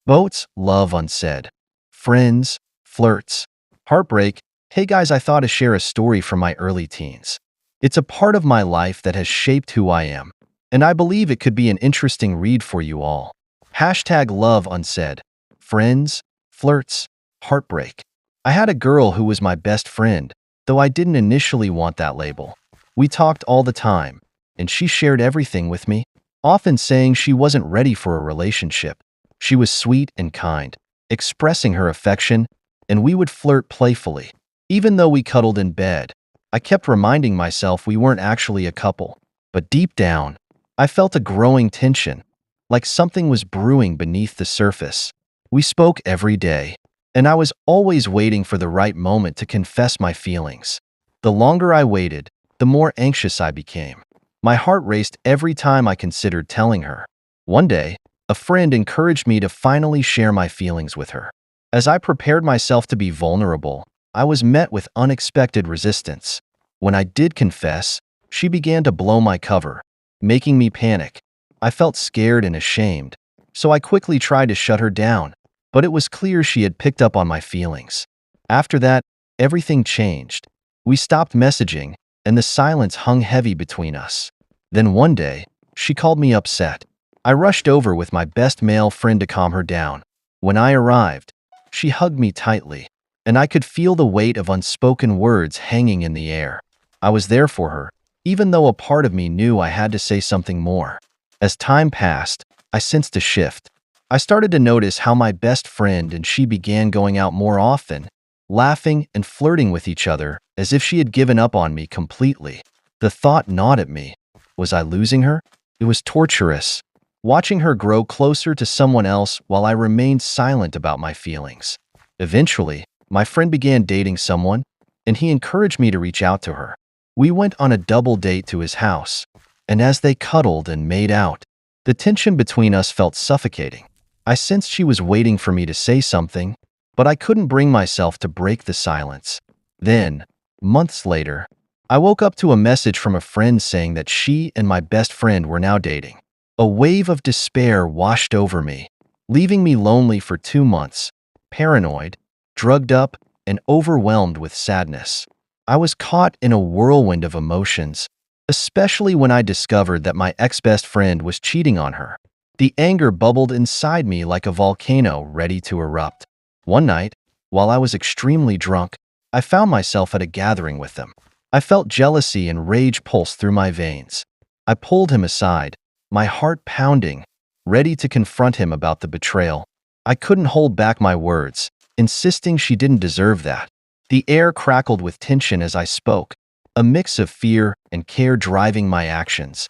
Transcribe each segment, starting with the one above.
Boats, love unsaid. Friends, flirts, heartbreak. Hey guys, I thought to share a story from my early teens. It's a part of my life that has shaped who I am, and I believe it could be an interesting read for you all. Hashtag love unsaid. Friends, flirts, heartbreak. I had a girl who was my best friend, though I didn't initially want that label. We talked all the time, and she shared everything with me, often saying she wasn't ready for a relationship. She was sweet and kind, expressing her affection, and we would flirt playfully. Even though we cuddled in bed, I kept reminding myself we weren't actually a couple. But deep down, I felt a growing tension, like something was brewing beneath the surface. We spoke every day, and I was always waiting for the right moment to confess my feelings. The longer I waited, the more anxious I became. My heart raced every time I considered telling her. One day, a friend encouraged me to finally share my feelings with her. As I prepared myself to be vulnerable, I was met with unexpected resistance. When I did confess, she began to blow my cover, making me panic. I felt scared and ashamed, so I quickly tried to shut her down, but it was clear she had picked up on my feelings. After that, everything changed. We stopped messaging, and the silence hung heavy between us. Then one day, she called me upset. I rushed over with my best male friend to calm her down. When I arrived, she hugged me tightly, and I could feel the weight of unspoken words hanging in the air. I was there for her, even though a part of me knew I had to say something more. As time passed, I sensed a shift. I started to notice how my best friend and she began going out more often, laughing and flirting with each other as if she had given up on me completely. The thought gnawed at me. Was I losing her? It was torturous, watching her grow closer to someone else while I remained silent about my feelings. Eventually, my friend began dating someone, and he encouraged me to reach out to her. We went on a double date to his house, and as they cuddled and made out, the tension between us felt suffocating. I sensed she was waiting for me to say something, but I couldn't bring myself to break the silence. Then, months later, I woke up to a message from a friend saying that she and my best friend were now dating. A wave of despair washed over me, leaving me lonely for 2 months, paranoid, drugged up, and overwhelmed with sadness. I was caught in a whirlwind of emotions, especially when I discovered that my ex-best friend was cheating on her. The anger bubbled inside me like a volcano ready to erupt. One night, while I was extremely drunk, I found myself at a gathering with them. I felt jealousy and rage pulse through my veins. I pulled him aside, my heart pounding, ready to confront him about the betrayal. I couldn't hold back my words, insisting she didn't deserve that. The air crackled with tension as I spoke, a mix of fear and care driving my actions.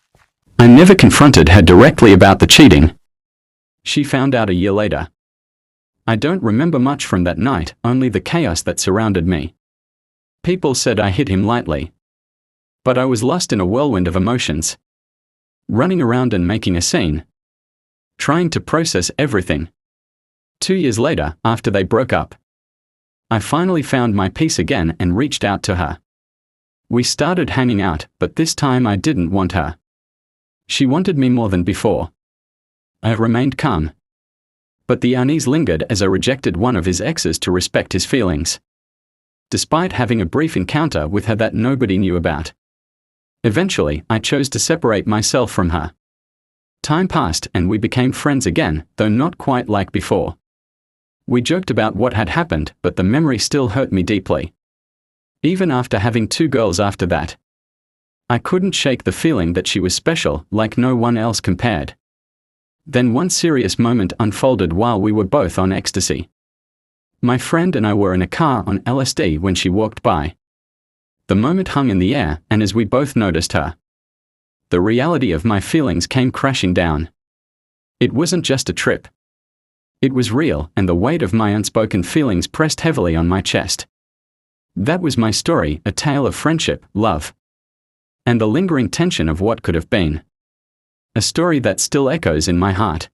I never confronted her directly about the cheating. She found out a year later. I don't remember much from that night, only the chaos that surrounded me. People said I hit him lightly. But I was lost in a whirlwind of emotions. Running around and making a scene. Trying to process everything. 2 years later, after they broke up, I finally found my peace again and reached out to her. We started hanging out, but this time I didn't want her. She wanted me more than before. I remained calm. But the unease lingered as I rejected one of his exes to respect his feelings. Despite having a brief encounter with her that nobody knew about. Eventually, I chose to separate myself from her. Time passed and we became friends again, though not quite like before. We joked about what had happened, but the memory still hurt me deeply. Even after having 2 girls after that, I couldn't shake the feeling that she was special, like no one else compared. Then one serious moment unfolded while we were both on ecstasy. My friend and I were in a car on LSD when she walked by. The moment hung in the air, and as we both noticed her, the reality of my feelings came crashing down. It wasn't just a trip. It was real, and the weight of my unspoken feelings pressed heavily on my chest. That was my story, a tale of friendship, love, and the lingering tension of what could have been. A story that still echoes in my heart.